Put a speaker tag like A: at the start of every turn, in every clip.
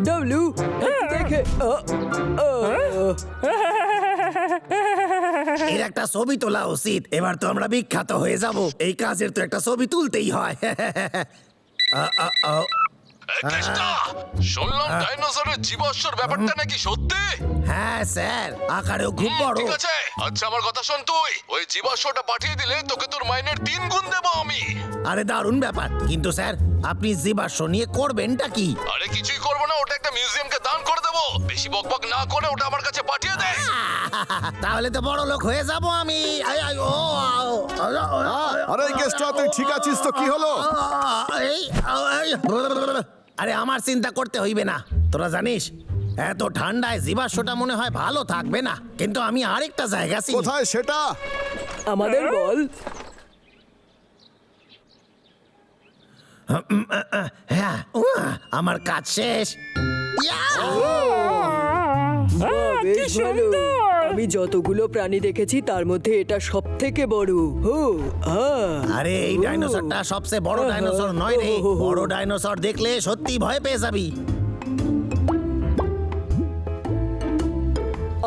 A: W দেখে
B: এর একটা ছবি তোলা উচিত। এবার তো আমরা বিখ্যাত হয়ে যাব। এই কাজের তো একটা ছবি তুলতেই হয়।
C: শুনলাম ডাইনোসরের জীবাশ্মর ব্যাপারটা নাকি সত্যি?
B: হ্যাঁ স্যার, আকারেও খুব বড়।
C: ঠিক আছে, আচ্ছা আমার কথা শোন, তুই ওই জীবাশ্মটা পাঠিয়ে দিলে তোকে তোর মাইনের 3 গুণ দেবো আমি।
B: আরে দারুণ ব্যাপার, কিন্তু স্যার আপনি জীবাশ্ম নিয়ে করবেনটা কি?
C: আরে কিছুই করবো না, ওটা একটা মিউজিয়ামকে দান করে দেবো। বেশি বকবক না করে ওটা আমার কাছে পাঠিয়ে দে।
B: তাহলে তো বড় লোক হয়ে যাব আমি।
D: আরে কেসটা, তুই ঠিক আছিস তো? কি হলো?
B: আরে আমার চিন্তা করতে হইবে না। তোরা জানিস এত ঠান্ডায় জীবাশ্মটা মনে হয় ভালো থাকবে না, কিন্তু আমি আরেকটা জায়গা চিনি।
D: কোথায় সেটা?
A: আমাদের বল।
B: হ্যাঁ, আমার কাজ শেষ।
A: বেশ ভালো। আমি যতগুলো প্রাণী দেখেছি তার মধ্যে এটা সব থেকে বড়।
B: আরে এই ডাইনোসরটা সবচেয়ে বড় ডাইনোসর নয় রে। বড় ডাইনোসর দেখলে সত্যি ভয় পেয়ে যাবি।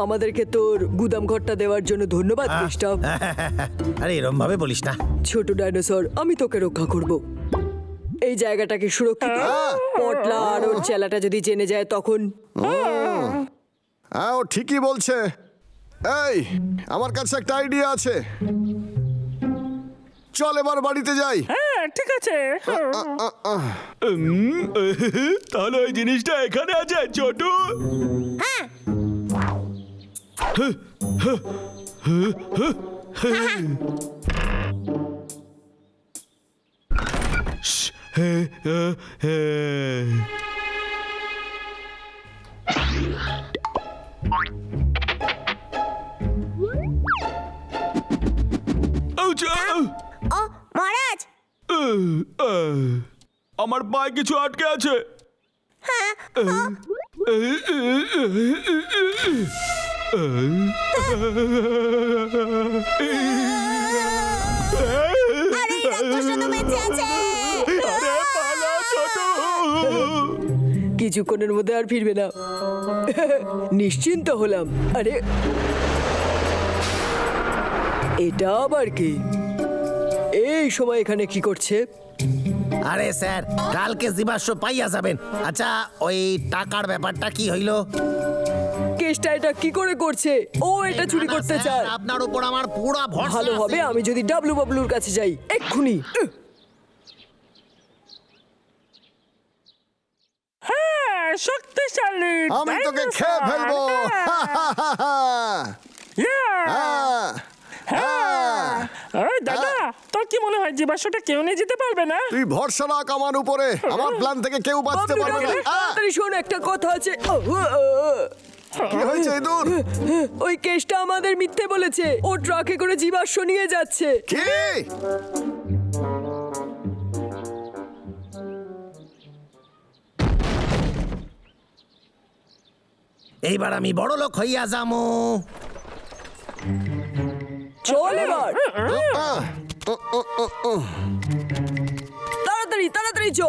A: আমাদেরকে তোর গুদাম ঘরটা দেওয়ার জন্য ধন্যবাদ ক্রিস্টাফ।
B: আরে এরম ভাবে বলিস না।
A: ছোট ডাইনোসর, আমি তোকে রক্ষা করব। এই জায়গাটাকে সুরক্ষিত। পটলা আর ওর চেলাটা যদি জেনে যায় তখন।
D: হ্যাঁ, ও ঠিকই বলছে। এই, আমার কাছে একটা আইডিয়া আছে। চল এবার বাড়িতে যাই।
E: হ্যাঁ ঠিক আছে।
F: তাহলে ওই জিনিসটা এখানে আছে ছোটু।
G: ও মহারাজ,
F: আমার পায়ে কিছু আটকে আছে।
G: আরে এই রাক্ষসটা তো বেঁচে আছে।
F: আরে পালা ছোটু।
A: কিছুক্ষণের মধ্যে আর ফিরবে না। নিশ্চিন্ত হলাম। আরে এটা আবার কি? এই সময় এখানে কি করছে?
B: আরে স্যার, কালকে জীবাশ্ম পাইয়া যাবেন। আচ্ছা, ওই টাকার ব্যাপারটা কি হইল?
A: কেসটা এটা কি করে করছে? ও এটা চুরি করতে
B: স্যার,
A: চায়।
B: আপনার উপর আমার পুরো ভরসা
A: ভালো হবে
B: আছে।
A: আমি যদি ডাবলু বাবলুর কাছে যাই এক্ষুনি।
E: হ্যাঁ শক্তিশালী।
D: আমি তোকে খেয়ে ফেলবো।
E: দাদা, তোর কি মনে হয় জীবাশ্মটা কেউ নিয়ে যেতে পারবে না?
D: তুই ভরসা রাখ আমার উপরে। আমার প্ল্যান থেকে কেউ বাঁচতে
A: বাবলু,
D: পারবে না।
A: ডাবলু, তাড়াতাড়ি শোন, একটা কথা আছে।
D: কি হয়েছে ইঁদুর?
A: ওই কেসটা আমাদের মিথ্যে বলেছে। ও ট্রাকে করে জীবাশ্ম নিয়ে যাচ্ছে।
D: কি?
B: এইবার আমি বড় লোক হইয়া যামু।
A: চল এবার। তাড়াতাড়ি তাড়াতাড়ি চ।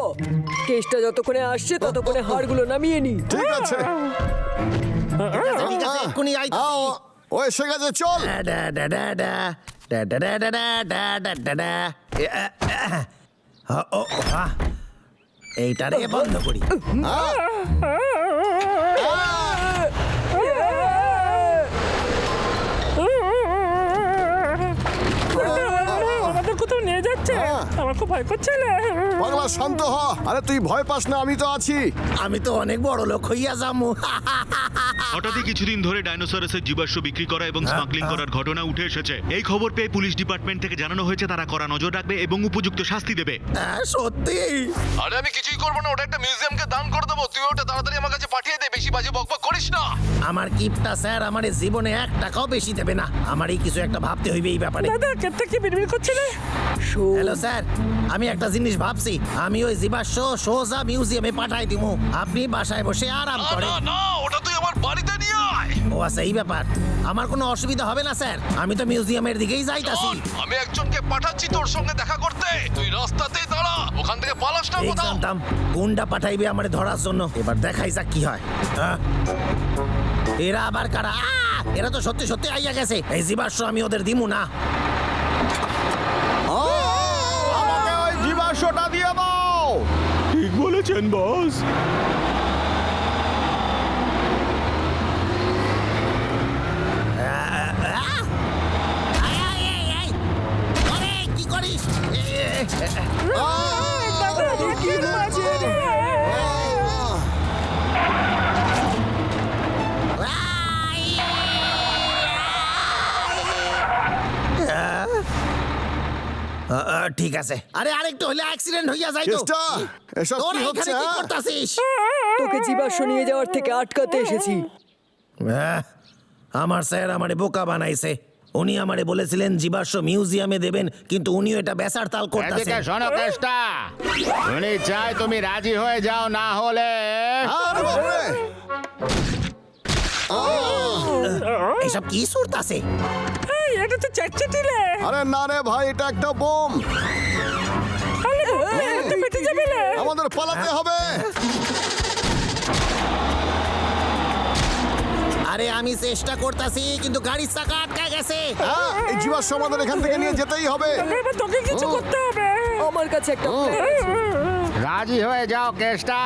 A: কেসটা যতক্ষণে আসছে ততক্ষণে হাড়গুলো নামিয়ে নি।
D: ঠিক আছে,
B: ঠিক আছে, এক্ষুনি আইতাছি।
D: আও, ও এসে গেছে, চল।
B: এইটারে বন্ধ করি।
E: আমাদের কোথাও নিয়ে যাচ্ছে। আমার খুব ভয় করছে না।
D: পাগলা শান্ত হ। আরে তুই ভয় পাস না, আমি তো আছি।
B: আমি তো অনেক বড় লোক হইয়া যামু।
H: হঠাৎই কিছুদিন ধরে ডাইনোসরাসের জীবাশ্ম বিক্রি করা এবং স্মাগলিং করার ঘটনা উঠে এসেছে। এই খবর পেয়ে পুলিশ ডিপার্টমেন্ট থেকে জানানো হয়েছে তারা কড়া নজর রাখবে এবং উপযুক্ত শাস্তি দেবে।
B: সত্যি?
C: আরে আমি কিছুই করবো না, ওটা একটা মিউজিয়ামকে দান করে দেবো। তুই ওটা তাড়াতাড়ি আমার কাছে পাঠিয়ে দে। বেশি বাজে বকবক করিস না।
B: আমার কিপটা স্যার আমার জীবনে 1 টাকাও বেশি দেবে না। আমারই কিছু একটা ভাবতে হইবে এই ব্যাপারে।
E: দাদা, কেটে কি বিড়বিড় করছে না?
A: শোন,
B: হ্যালো স্যার, আমি একটা জিনিস ভাবছি। আমি ওই জীবাশ্ম সোজা মিউজিয়ামে পাঠাই দিমু। আপনি বাসায় বসে আরাম
C: না
B: করেন।
C: না না, ওটা তুই আমার বাড়িতে নিয়ে আয়।
B: ও আচ্ছা এই ব্যাপার। আমার কোনো অসুবিধা হবে না স্যার, আমি তো মিউজিয়ামের দিকেই যাইতাছি।
C: আমি একজনকে পাঠাচ্ছি তোর সঙ্গে দেখা করতে, তুই রাস্তাতেই দাঁড়া, ওখান থেকে পালাস না
B: এই
C: কোথাও।
B: জানতাম গুন্ডা পাঠাইবে আমারে ধরার জন্য। এবার দেখাই যাক কি হয়। হ্যাঁ? এরা আবার কারা? এরা তো সত্যি সত্যি আইয়া গেছে। এই জীবাশ্ম আমি ওদের দিমু না।
D: আমাকে ওই জীবাশ্মটা দিয়ে দাও।
F: ঠিক বলেছেন বস।
B: আরে, কি করিস?
A: কি হয়েছে?
B: ঠিক আছে। আরে আরেকটু হলে অ্যাক্সিডেন্ট হইয়া যায় তো।
D: কেষ্টা, এসব
B: তোরা
D: কি হচ্ছে?
B: এখানে কি
D: হ্যাঁ?
B: করতাছিস?
A: তোকে জীবাশ্ম নিয়ে যাওয়ার থেকে আটকাতে এসেছি।
B: আমার স্যার আমারে বোকা বানাইছে। উনি আমারে বলেছিলেন জীবাশ্ম মিউজিয়ামে দেবেন, কিন্তু উনিও এটা বেচার তাল
I: এদিকে
B: করতেছেন।
I: শোনো কেষ্টা, উনি চাই তুমি রাজি হয়ে যাও, না হলে
D: আরে বাপরে!
B: এসব কি সুরতাছে?
E: এই, এটা তো চাটচাটিলে।
D: আরে না রে ভাই, এটা একটা বোম।
E: এটা পেটে যাবে না।
D: আমাদের পালাতে হবে।
B: আরে আমি চেষ্টা করতেছি, কিন্তু গাড়ির চাকা আটকে গেছে।
D: এই জীবাশ্ম আমাদের এখান থেকে নিয়ে যেতেই হবে।
E: এবার তোকে কিছু করতে হবে।
A: আমার কাছে একটা plan আছে।
I: রাজি হয়ে যাও কেষ্টা,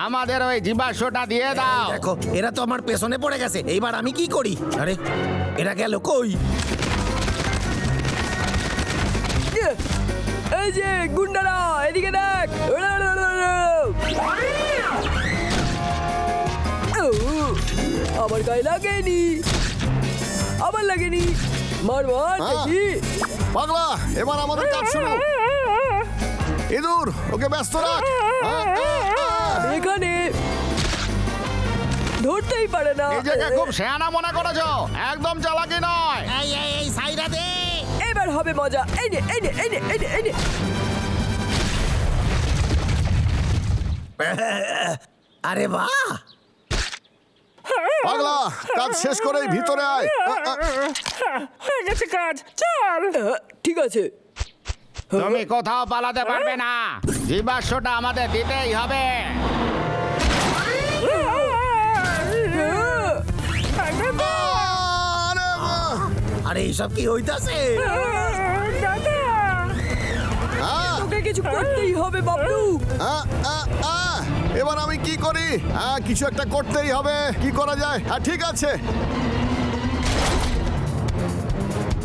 I: আমাদের ওই জীবাশ্মটা দিয়ে দাও।
B: দেখো এরা তো আমার পেছনে পড়ে গেছে, এইবার আমি কি করি? আরে এরা গেল কই?
A: এই যে গুন্ডারা, এদিকে দেখ। আমার গায়ে লাগেনি, আবার লাগেনি। মার মার দেখি।
D: পাগলা, এবার আমাদের কাজ শুরু। ইঁদুর, ওকে ব্যস্ত রাখ।
A: এখানে ধরতেই পারে না।
I: নিজেকে খুব শেয়ানা মনে করেছো, একদম চালাকি নয়।
B: এই সাইরা দে।
A: এবার হবে মজা। এই নে, এই নে, এই নে, এই নে, এই নে।
B: আরে বাহ,
D: পাগলা, কাজ শেষ করেই ভিতরে আয়।
E: হয়ে গেছে কাজ, চল।
A: ঠিক আছে।
I: তুমি কোথাও পালাতে পারবে না, জীবাশ্মটা আমাদের দিতেই হবে।
D: আরে বাহ!
B: আরে এইসব কি হইতাছে?
E: দাদা,
A: তোকে কিছু করতেই হবে বাবলু।
D: এবার আমি কি করি? কিছু একটা করতেই হবে। কি করা যায়? ঠিক আছে।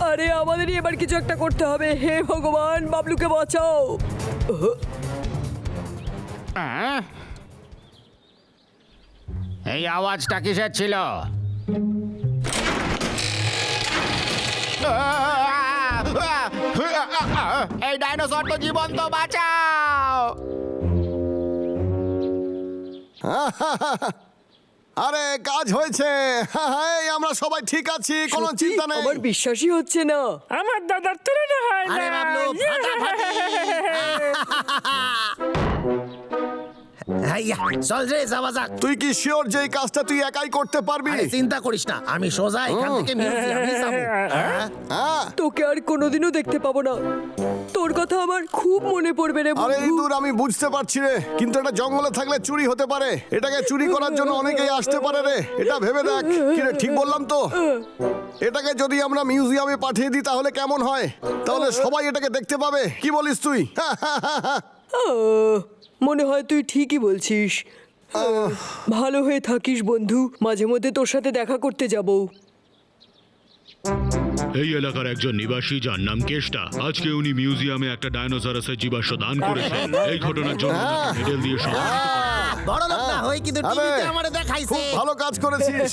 A: আরে আমাদেরই এবার কিছু একটা করতে হবে। হে ভগবান, বাবলুকে বাঁচাও।
I: এই আওয়াজটা কিসের ছিল? এই ডাইনোসর তো জীবন্ত, বাঁচাও।
D: আরে কাজ হয়েছে। এই আমরা সবাই ঠিক আছি, কোনো
A: সত্যি,
D: চিন্তা নেই।
A: আমার বিশ্বাসই হচ্ছে না।
E: আমার দাদার তুলনা হয় না।
B: আরে বাবলু, ফাটাফাটি। হাইয়া, চল রে যাওয়া যাক।
D: তুই কি শিওর যে এই কাজটা তুই একাই করতে পারবি?
B: আরে চিন্তা করিস না, আমি সোজা এখান থেকে মিউজিয়ামে যাবো।
D: হ্যাঁ।
A: তোকে আর কোনোদিনও দেখতে পাবো না। তোর কথা আমার খুব মনে পড়বে রে
D: আরে
A: বন্ধু।
D: ইঁদুর, আমি বুঝতে পারছি রে, কিন্তু এটা জঙ্গলে থাকলে চুরি হতে পারে। এটাকে চুরি করার জন্য অনেকেই আসতে পারে রে। এটা ভেবে দেখ। কি রে, ঠিক বললাম তো? এটাকে যদি আমরা মিউজিয়ামে পাঠিয়ে দিই তাহলে কেমন হয়? তাহলে সবাই এটাকে দেখতে পাবে। কি বলিস তুই?
A: মনে হয় তুই ঠিকই বলছিস। ভালো হয়ে থাকিস বন্ধু, মাঝে মধ্যে তোর সাথে দেখা করতে যাব।
H: এই এলাকার একজন নিবাসী যার নাম কেষ্টা, আজকে উনি মিউজিয়ামে একটা ডাইনোসরাসের জীবাশ্ম দান করেছেন। এই ঘটনার জন্য ওনাকে মেডেল দিয়ে সম্মানিত করা হবে।
B: বড় লোক না হই, কিন্তু
D: আরে,
B: টিভিতে আমারে দেখাইছে।
D: খুব ভালো কাজ করেছিস।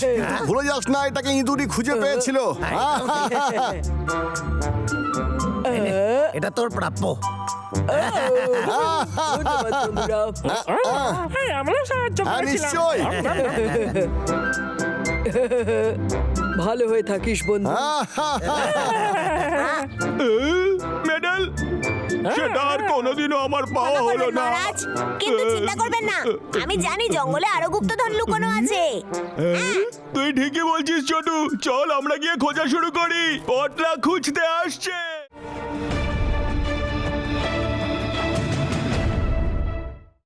D: ভুলে যাস না, এটাকে ইঁদুরই খুঁজে পেয়েছিল।
B: এটা তোর প্রাপ্য।
A: ধন্যবাদ বন্ধুরা।
E: হ্যাঁ, আমরাও সাহায্য
D: হ্যাঁ,
E: করেছিলাম।
D: নিশ্চয়ই।
A: ভালো হয়ে থাকিস বন্ধু।
F: মেডেল? সে টাকাটা আর কোনোদিনও আমার পাওয়া
G: ক্ষমা
F: হলো
G: করবেন
F: না।
G: মহারাজ, কিন্তু চিন্তা করবেন না, আমি জানি জঙ্গলে আরো গুপ্তধন লুকোনো আছে।
F: তুই ঠিকই বলছিস ছোটু, চল আমরা গিয়ে খোঁজা শুরু করি, পটলা খুঁজতে আসছে।